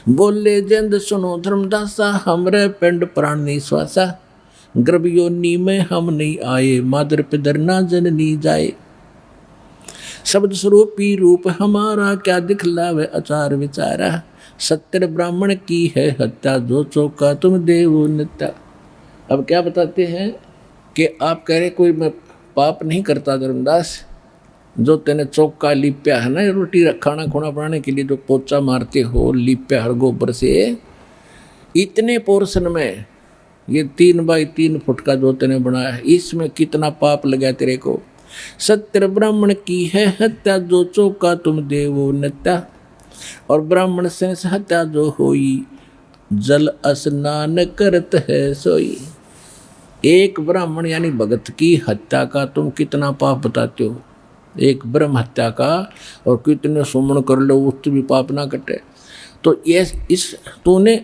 बोले जिंद सुनो धर्मदासा, हमरे पिंड प्राण निश्वासा, गर्भ योनि में हम नहीं आए, मादर पिदर ना जननी जाए। शब्द स्वरूपी रूप हमारा, क्या दिखलावे आचार विचारा, सत्य ब्राह्मण की है हत्या, जो चौका तुम देवो नित्या। अब क्या बताते हैं कि आप कह रहे कोई मैं पाप नहीं करता धर्मदास, जो तेने चौका लिप्या है ना, रोटी खाना खुना बनाने के लिए जो पोचा मारते हो लिप्या हर गोबर से, इतने पोर्शन में ये 3 बाई 3 फुट का जो तेने बनाया है, इसमें कितना पाप लगा तेरे को। सत्य ब्राह्मण की है हत्या, जो चौका तुम देवो नित्या, और ब्राह्मण से हत्या जो होई, जल स्नान करत है सोई। एक ब्राह्मण यानी भगत की हत्या का तुम कितना पाप बताते हो, एक ब्रह्म हत्या का, और कितने सुमन कर लो उससे भी पाप ना कटे। तो ये इस तूने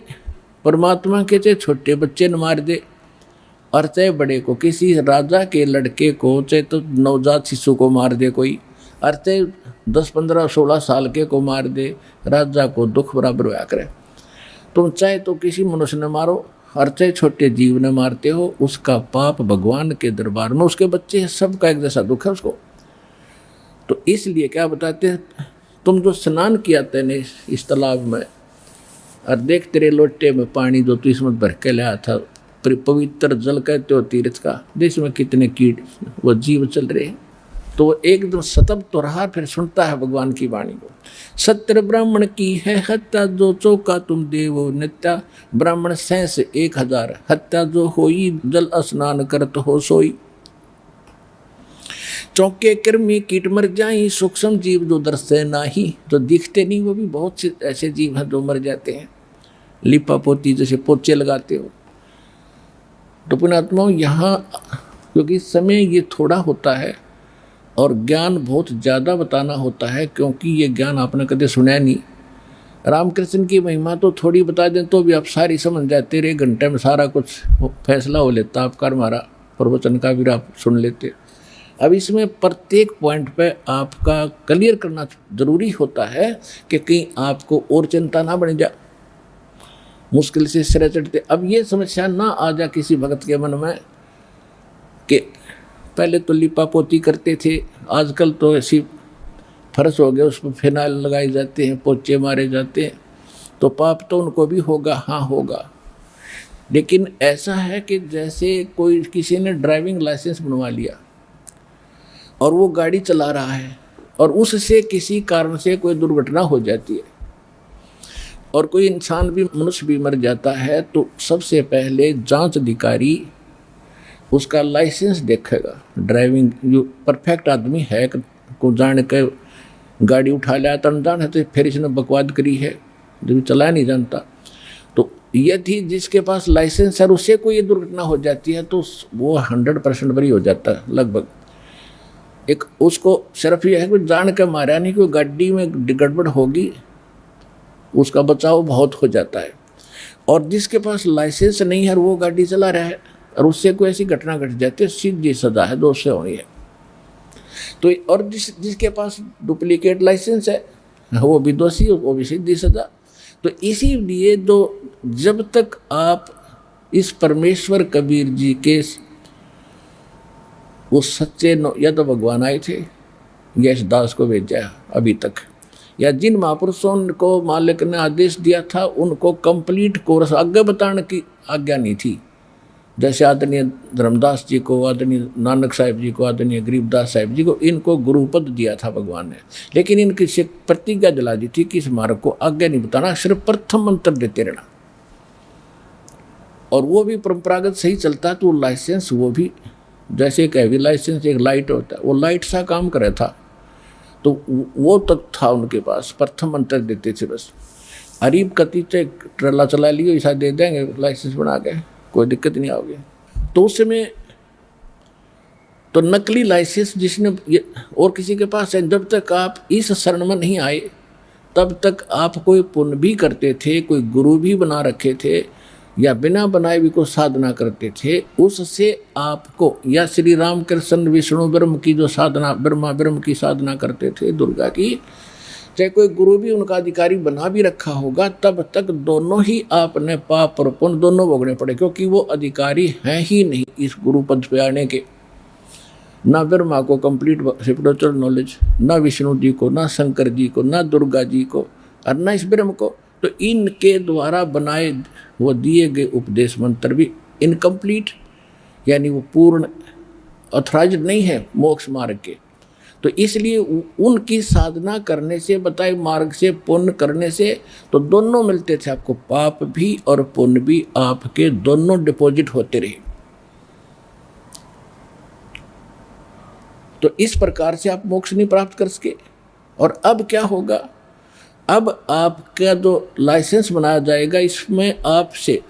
परमात्मा के चाहे छोटे बच्चे न मार दे, और चाहे बड़े को, किसी राजा के लड़के को, चाहे तो नवजात शिशु को मार दे कोई, और चाहे 10, 15, 16 साल के को मार दे, राजा को दुख बराबर हुआ करे। तुम चाहे तो किसी मनुष्य ने मारो, और चाहे छोटे जीव ने मारते हो, उसका पाप भगवान के दरबार में, उसके बच्चे सबका एक जैसा दुख है उसको। तो इसलिए क्या बताते हैं, तुम जो स्नान किया तेने इस तालाब में, और देख तेरे लोटे में पानी जो तू इसमें भर के लाया था, पवित्र जल कहते हो तीर्थ का, देश में कितने कीट वो जीव चल रहे हैं। तो वो एकदम सतब तो रहा, फिर सुनता है भगवान की वाणी को। सत्य ब्राह्मण की है हत्या, जो चौका तुम देवो नित्या, ब्राह्मण 1,000 हत्या जो होई, जल स्नान करत हो सोई। चौके कृमि कीट मर जाई, सूक्ष्म जीव जो दर्शे नाही, जो दिखते नहीं वो भी बहुत से ऐसे जीव हैं जो मर जाते हैं। लिपा पोती जैसे पोचे लगाते हो। तो पुण्यात्माओं यहाँ क्योंकि समय ये थोड़ा होता है और ज्ञान बहुत ज़्यादा बताना होता है, क्योंकि ये ज्ञान आपने कभी सुना नहीं। रामकृष्ण की महिमा तो थोड़ी बता दें तो भी आप सारी समझ जाते, 1 घंटे में सारा कुछ फैसला हो लेता आपका, हमारा प्रवचन का भी आप सुन लेते। अब इसमें प्रत्येक पॉइंट पे आपका क्लियर करना जरूरी होता है कि कहीं आपको और चिंता ना बन जाए, मुश्किल से सिरे चढ़ते। अब ये समस्या ना आ जाए किसी भगत के मन में कि पहले तो लिपा पोती करते थे, आजकल तो ऐसी फर्श हो गया, उस पर फिनाइल लगाए जाते हैं, पोचे मारे जाते हैं, तो पाप तो उनको भी होगा, हाँ होगा। लेकिन ऐसा है कि जैसे कोई किसी ने ड्राइविंग लाइसेंस बनवा लिया और वो गाड़ी चला रहा है और उससे किसी कारण से कोई दुर्घटना हो जाती है और कोई इंसान भी, मनुष्य भी मर जाता है, तो सबसे पहले जांच अधिकारी उसका लाइसेंस देखेगा। ड्राइविंग जो परफेक्ट आदमी है को जान के गाड़ी उठा लिया, तो अनजान है तो फिर इसने बकवाद करी है, जो चला नहीं जानता। तो यदि जिसके पास लाइसेंस है उससे कोई दुर्घटना हो जाती है तो वो 100% बरी हो जाता है लगभग। एक उसको सिर्फ यह है कि जान के मारा नहीं, कोई गाड़ी में गड़बड़ होगी, उसका बचाव बहुत हो जाता है। और जिसके पास लाइसेंस नहीं है वो गाड़ी चला रहा है और उससे कोई ऐसी घटना घट जाती है, सीधी सजा है, 2 से होनी है। तो और जिसके पास डुप्लीकेट लाइसेंस है वो भी दोषी, वो भी सीधी सजा। तो इसीलिए तो जब तक आप इस परमेश्वर कबीर जी के वो सच्चे या तो भगवान आए थे या इस दास को भेजा अभी तक, या जिन महापुरुषों को मालिक ने आदेश दिया था उनको कंप्लीट कोर्स आगे बताने की आज्ञा नहीं थी। जैसे आदरणीय धर्मदास जी को, आदरणीय नानक साहिब जी को, आदरणीय गरीबदास साहिब जी को, इनको गुरुपद दिया था भगवान ने, लेकिन इनकी से प्रतिज्ञा दिला दी थी कि इस मार्ग को आगे नहीं बताना, सिर्फ प्रथम मंत्र देते रहना। और वो भी परंपरागत सही चलता तो लाइसेंस, वो भी जैसे एक हैवी लाइसेंस एक लाइट होता है, वो लाइट सा काम करे था, तो वो तक था उनके पास, प्रथम मंत्र देते थे बस। अरीब कति से ट्रला चला लियो ऐसा दे देंगे लाइसेंस बना के, कोई दिक्कत नहीं आओगे। तो उस समय तो नकली लाइसेंस जिसने और किसी के पास है, जब तक आप इस शरण में नहीं आए तब तक आप कोई पुण्य भी करते थे, कोई गुरु भी बना रखे थे या बिना बनाए भी कोई साधना करते थे, उससे आपको या श्री राम कृष्ण विष्णु ब्रह्म की जो साधना, ब्रह्मा ब्रह्म की साधना करते थे, दुर्गा की, चाहे कोई गुरु भी उनका अधिकारी बना भी रखा होगा, तब तक दोनों ही आपने पाप और पुण्य दोनों भोगने पड़े, क्योंकि वो अधिकारी हैं ही नहीं इस गुरु पद पे आने के। ना ब्रह्मा को कंप्लीट स्पिरिचुअल नॉलेज, ना विष्णु जी को, ना शंकर जी को, ना दुर्गा जी को, और ना इस ब्रह्म को। तो इनके द्वारा बनाए वो दिए गए उपदेश मंत्र भी इनकम्प्लीट, यानी वो पूर्ण ऑथराइज्ड नहीं है मोक्ष मार्ग के। तो इसलिए उनकी साधना करने से, बताए मार्ग से, पुण्य करने से तो दोनों मिलते थे आपको, पाप भी और पुण्य भी आपके दोनों डिपॉजिट होते रहे। तो इस प्रकार से आप मोक्ष नहीं प्राप्त कर सके। और अब क्या होगा, अब आपका जो लाइसेंस बनाया जाएगा इसमें आपसे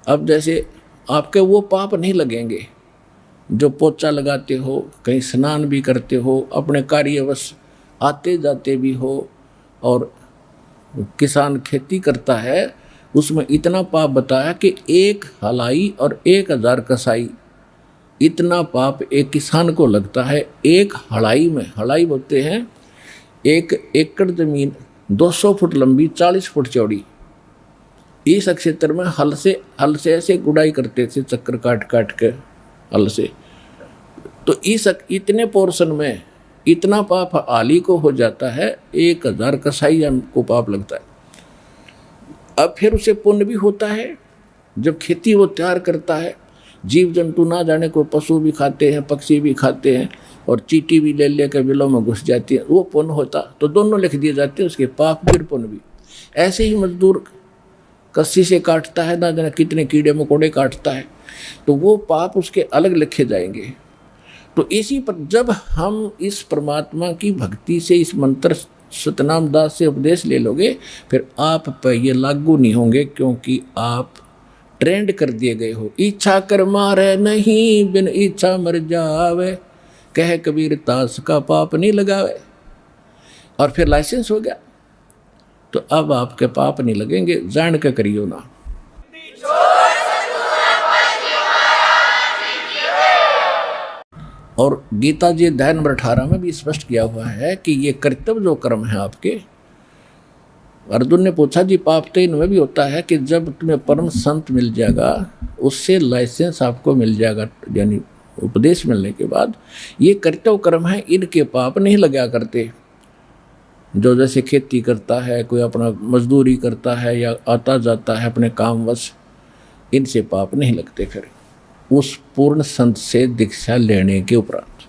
अब जैसे आपके वो पाप नहीं लगेंगे जो पोछा लगाते हो, कहीं स्नान भी करते हो, अपने कार्यवश आते जाते भी हो, और किसान खेती करता है उसमें इतना पाप बताया कि 1 हलाई और 1000 कसाई, इतना पाप एक किसान को लगता है 1 हलाई में। हलाई बोलते हैं 1 एकड़ जमीन 200 फुट लंबी 40 फुट चौड़ी। इस क्षेत्र में हल से ऐसे गुड़ाई करते थे, चक्कर काट काट के हल से। तो इस इतने पोर्शन में इतना पाप आली को हो जाता है, 1000 कसाई को पाप लगता है। अब फिर उसे पुण्य भी होता है, जब खेती वो तैयार करता है, जीव जंतु ना जाने को पशु भी खाते हैं, पक्षी भी खाते हैं, और चींटी भी ले लेकर बिलों में घुस जाती है, वो पुण्य होता। तो दोनों लिख दिए जाते हैं, उसके पाप भी और पुण्य भी। ऐसे ही मजदूर कस्सी से काटता है, ना जाने कितने कीड़े मकोड़े काटता है, तो वो पाप उसके अलग लिखे जाएंगे। तो इसी पर जब हम इस परमात्मा की भक्ति से इस मंत्र सतनाम दास से उपदेश ले लोगे, फिर आप पर ये लागू नहीं होंगे, क्योंकि आप ट्रेंड कर दिए गए हो। इच्छा कर मारे नहीं, बिन इच्छा मर जावे, कह कबीर दास का पाप नहीं लगावे। और फिर लाइसेंस हो गया, तो अब आपके पाप नहीं लगेंगे, जान के करियो ना। और गीता जी अध्याय नंबर 18 में भी स्पष्ट किया हुआ है कि ये कर्तव्य जो कर्म है आपके। अर्जुन ने पूछा जी पाप तो इनमें भी होता है कि जब तुम्हें परम संत मिल जाएगा, उससे लाइसेंस आपको मिल जाएगा, यानी उपदेश मिलने के बाद ये कर्तव्य कर्म है, इनके पाप नहीं लगा करते। जो जैसे खेती करता है, कोई अपना मजदूरी करता है या आता जाता है अपने कामवश, इनसे पाप नहीं लगते फिर उस पूर्ण संत से दीक्षा लेने के उपरांत।